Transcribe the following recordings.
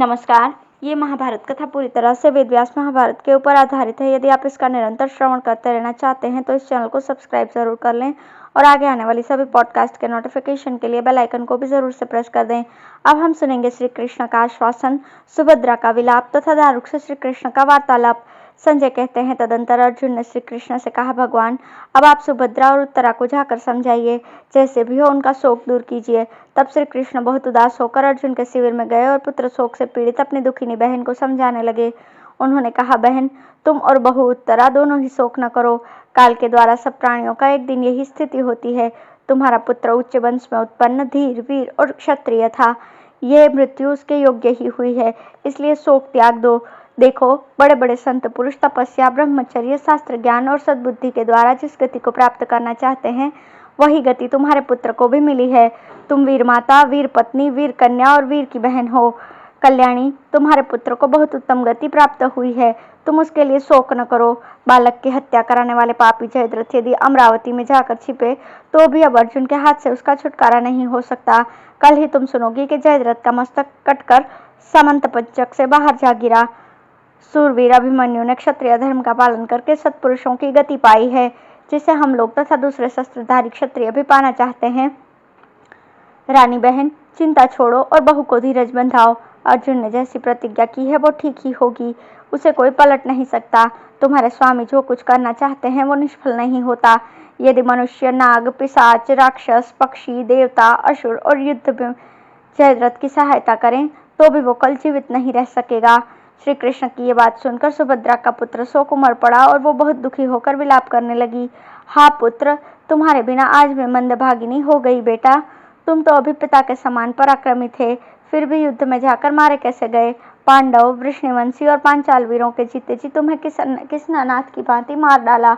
नमस्कार। ये महाभारत कथा पूरी तरह से वेद व्यास महाभारत के ऊपर आधारित है। यदि आप इसका निरंतर श्रवण करते रहना चाहते हैं तो इस चैनल को सब्सक्राइब जरूर कर लें और आगे आने वाली सभी पॉडकास्ट के नोटिफिकेशन के लिए बेल आइकन को भी जरूर से प्रेस कर दें। अब हम सुनेंगे श्री कृष्ण का आश्वासन, सुभद्रा का विलाप तथा दारुक से श्री कृष्ण का वार्तालाप। संजय कहते हैं, तदंतर अर्जुन ने श्री कृष्ण से कहा, भगवान अब आप सुभद्रा और उत्तरा को जाकर समझाइए, जैसे भी हो उनका शोक दूर कीजिए। तब श्री कृष्ण बहुत उदास होकर अर्जुन के शिविर में गए और पुत्र शोक से पीड़ित अपनी दुखिनी बहन को समझाने लगे। उन्होंने कहा, बहन तुम और बहू उत्तरा दोनों ही शोक न करो। काल के द्वारा सब प्राणियों का एक दिन यही स्थिति होती है। तुम्हारा पुत्र उच्च वंश में उत्पन्न धीर, वीर और क्षत्रिय था। यह मृत्यु उसके योग्य ही हुई है, इसलिए शोक त्याग दो। देखो, बड़े बड़े संत पुरुष तपस्या, ब्रह्मचर्य, शास्त्र ज्ञान और सद्बुद्धि के द्वारा जिस गति को प्राप्त करना चाहते हैं, वही गति तुम्हारे पुत्र को भी मिली है। तुम वीर माता, वीर पत्नी, वीर कन्या और वीर की बहन हो। कल्याणी, तुम्हारे पुत्र को बहुत उत्तम गति प्राप्त हुई है, तुम उसके लिए शोक न करो। बालक की हत्या कराने वाले पापी जयद्रथ यदि अमरावती में जाकर छिपे तो भी अब अर्जुन के हाथ से उसका छुटकारा नहीं हो सकता। कल ही तुम सुनोगी कि जयद्रथ का मस्तक कटकर समंत पंचक से बाहर जा गिरा। सूरवीर अभिमन्यु ने क्षत्रिय धर्म का पालन करके सत्पुरुषों की गति पाई है, जिसे हम लोग तथा दूसरे शस्त्रधारी क्षत्रिय भी पाना चाहते हैं। रानी बहन, चिंता छोड़ो और बहू को धीरज बंधाओ। अर्जुन ने जैसी प्रतिज्ञा की है वो ठीक ही होगी, उसे कोई पलट नहीं सकता। तुम्हारे स्वामी जो कुछ करना चाहते हैं वो निष्फल नहीं होता। यदि मनुष्य, नाग, पिशाच, राक्षस, पक्षी, देवता, असुर और युद्ध में जयद्रथ की सहायता करें तो भी वो कल जीवित नहीं रह सकेगा। श्री कृष्ण की ये बात सुनकर सुभद्रा का पुत्र शोक उमड़ पड़ा और वो बहुत दुखी होकर विलाप करने लगी। हा पुत्र, तुम्हारे बिना आज मैं मंदभागिनी हो गई। बेटा, तुम तो अभी पिता के समान पराक्रमी थे, फिर भी युद्ध में जाकर मारे कैसे गए? पांडव, वृष्णिवंशी और पांचाल वीरों के जीते जी तुम्हें किस नाथ की भांति मार डाला।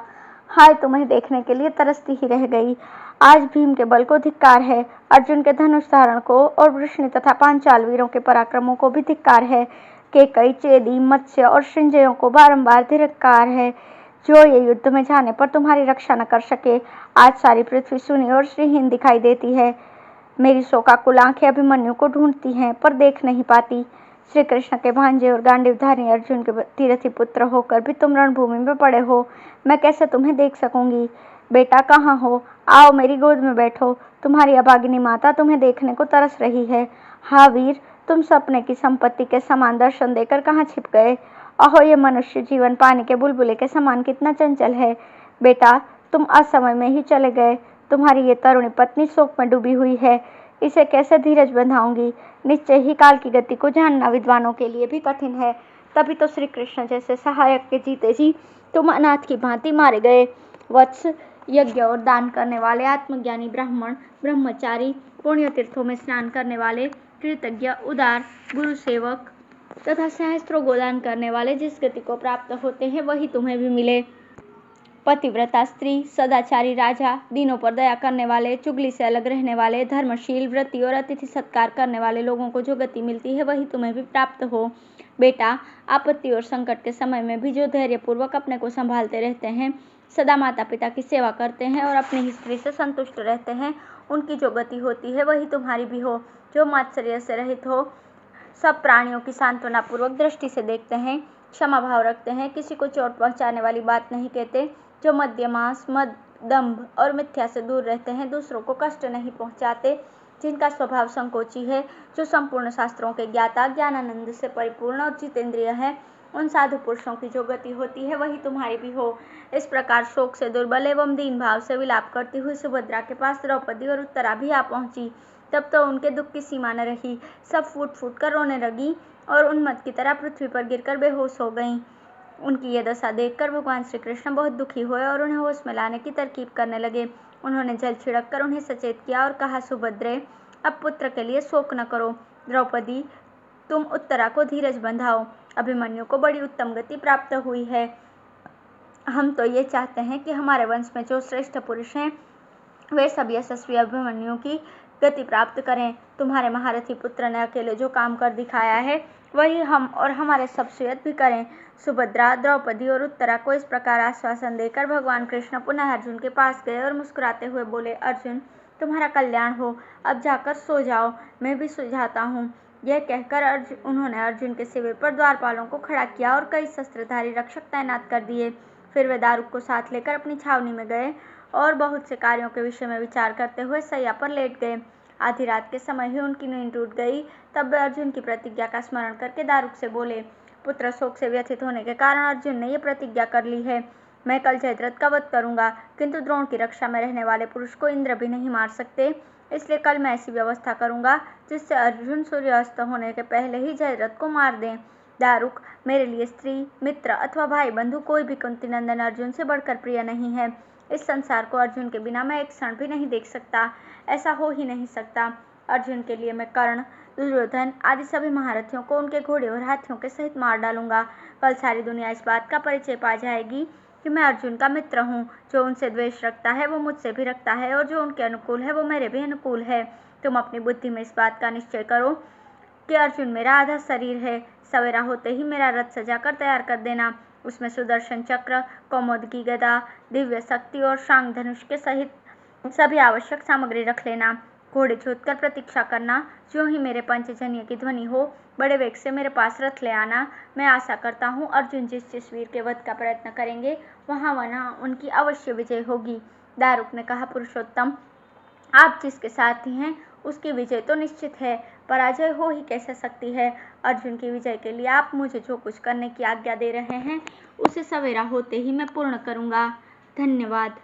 हाय, तुम्हें देखने के लिए तरसती ही रह गई। आज भीम के बल को धिक्कार है, अर्जुन के धनुष धारण को और वृष्णि तथा पांचाल वीरों के पराक्रमों को भी धिक्कार है। केकई, चेदी, मत्स्य और संजयों को बारंबार धिक्कार है, जो ये युद्ध में जाने पर तुम्हारी रक्षा न कर सके। आज सारी पृथ्वी सुनी और श्रीहीन दिखाई देती है। मेरी शोकाकुल आंखें अभिमन्यु को ढूंढती हैं पर देख नहीं पाती। श्री कृष्ण के भांजे और गांडीवधारी अर्जुन के तीरथी पुत्र होकर भी तुम रणभूमि में पड़े हो, मैं कैसे तुम्हें देख सकूंगी? बेटा कहाँ हो? आओ मेरी गोद में बैठो, तुम्हारी अभागिनी माता तुम्हें देखने को तरस रही है। हाँ वीर, तुम सपने की संपत्ति के समान दर्शन देकर कहाँ छिप गए? अहो, ये मनुष्य जीवन पानी के बुलबुले के समान कितना चंचल है। बेटा, तुम असमय में ही चले गए। तुम्हारी ये तरुणी पत्नी शोक में डूबी हुई है, इसे कैसे धीरज बंधाऊंगी? निश्चय ही काल की गति को जानना विद्वानों के लिए भी कठिन है। तभी तो श्री कृष्ण जैसे सहायक के जीते जी तुम अनाथ की भांति मारे गए। वत्स, यज्ञ और दान करने वाले, आत्मज्ञानी ब्राह्मण, ब्रह्मचारी, पुण्य तीर्थों में स्नान करने वाले, कृतज्ञ, उदार, गुरु सेवक तथा सहस्त्रों गोदान करने वाले जिस गति को प्राप्त होते हैं वही तुम्हें भी मिले। पतिव्रता स्त्री, सदाचारी राजा, दीनों पर दया करने वाले, चुगली से अलग रहने वाले, धर्मशील, व्रती और अतिथि सत्कार करने वाले लोगों को जो गति मिलती है वही तुम्हें भी प्राप्त हो। बेटा, आपत्ति और संकट के समय में भी जो धैर्यपूर्वक अपने को संभालते रहते हैं, सदा माता पिता की सेवा करते हैं और अपनी ही स्त्री से संतुष्ट रहते हैं, उनकी जो गति होती है वही तुम्हारी भी हो। जो मात्सर्य से रहित हो, सब प्राणियों की सांत्वना पूर्वक दृष्टि से देखते हैं, क्षमा भाव रखते हैं, किसी को चोट पहुंचाने वाली बात नहीं कहते, जो मद्यमांस, मद, दंभ और मिथ्या से दूर रहते हैं, दूसरों को कष्ट नहीं पहुंचाते, जिनका स्वभाव संकोची है, जो संपूर्ण शास्त्रों के ज्ञाता, ज्ञानानंद से परिपूर्ण और जितेंद्रिय है, उन साधु पुरुषों की जो गति होती है वही तुम्हारी भी हो। इस प्रकार शोक से दुर्बल एवं दीन भाव से विलाप करती हुई सुभद्रा के पास द्रौपदी और उत्तरा भी आ पहुंची। तब तो उनके दुख की सीमा न रही, सब फूट फूट कर रोने लगी और उन्मत्त की तरह पृथ्वी पर गिरकर बेहोश हो गईं। उनकी ये दशा देखकर भगवान श्री कृष्ण बहुत दुखी हुए और उन्हें होश में लाने की तरकीब करने लगे। उन्होंने जल छिड़क कर उन्हें सचेत किया और कहा, सुभद्रे, अब पुत्र के लिए शोक न करो। द्रौपदी, तुम उत्तरा को धीरज बंधाओ। अभिमन्यु को बड़ी उत्तम गति प्राप्त हुई है। हम तो ये चाहते हैं कि हमारे वंश में जो श्रेष्ठ पुरुष हैं वे सब यशस्वी अभिमन्यु की गति प्राप्त करें। तुम्हारे महारथी पुत्र ने अकेले जो काम कर दिखाया है वही हम और हमारे सब सुयत भी करें। सुभद्रा, द्रौपदी और उत्तरा को इस प्रकार आश्वासन देकर भगवान कृष्ण पुनः अर्जुन के पास गए और मुस्कुराते हुए बोले, अर्जुन, तुम्हारा कल्याण हो, अब जाकर सो जाओ, मैं भी सो जाता हूँ। यह कहकर उन्होंने अर्जुन के शिविर पर द्वारपालों को खड़ा किया और कई शस्त्रधारी रक्षक तैनात कर दिए। फिर वे दारुक को साथ लेकर अपनी छावनी में गए और बहुत से कार्यों के विषय में विचार करते हुए सैया पर लेट गए। आधी रात के समय ही उनकी नींद टूट गई। तब वे अर्जुन की प्रतिज्ञा का स्मरण करके दारुक से बोले। पुत्र शोक से व्यथित होने के कारण अर्जुन ने यह प्रतिज्ञा कर ली है, मैं कल जयद्रथ का वध करूंगा, किंतु द्रोण की रक्षा में रहने वाले पुरुष को इंद्र भी नहीं मार सकते। इसलिए कल मैं ऐसी व्यवस्था करूंगा जिससे अर्जुन सूर्यास्त होने के पहले ही जयद्रथ को मार दें। दारुक, मेरे लिए स्त्री, मित्र अथवा भाई बंधु कोई भी कुंती नंदन अर्जुन से बढ़कर प्रिय नहीं है। इस संसार को अर्जुन के बिना मैं एक क्षण भी नहीं देख सकता, ऐसा हो ही नहीं सकता। अर्जुन के लिए मैं कर्ण, दुर्योधन आदि सभी महारथियों को उनके घोड़े और हाथियों के सहित मार डालूंगा। कल सारी दुनिया इस बात का परिचय पा जाएगी कि मैं अर्जुन का मित्र हूँ। जो उनसे द्वेष रखता है वो मुझसे भी रखता है, और जो उनके अनुकूल है वो मेरे भी अनुकूल है। तुम अपनी बुद्धि में इस बात का निश्चय करो कि अर्जुन मेरा आधा शरीर है। सवेरा होते ही मेरा रथ सजाकर तैयार कर देना। उसमें सुदर्शन चक्र, कौमुदकी गदा, दिव्य शक्ति और शांग धनुष के सहित सभी आवश्यक सामग्री रख लेना। घोड़े जोतकर प्रतीक्षा करना। जो ही मेरे पंचजन्य की ध्वनि हो, बड़े वेग से मेरे पास रथ ले आना। मैं आशा करता हूँ अर्जुन जिस जिस वीर के वध का प्रयत्न करेंगे वहाँ उनकी अवश्य विजय होगी। दारुक ने कहा, पुरुषोत्तम, आप जिसके साथी हैं उसकी विजय तो निश्चित है, पराजय हो ही कैसे सकती है। अर्जुन की विजय के लिए आप मुझे जो कुछ करने की आज्ञा दे रहे हैं उसे सवेरा होते ही मैं पूर्ण करूंगा। धन्यवाद।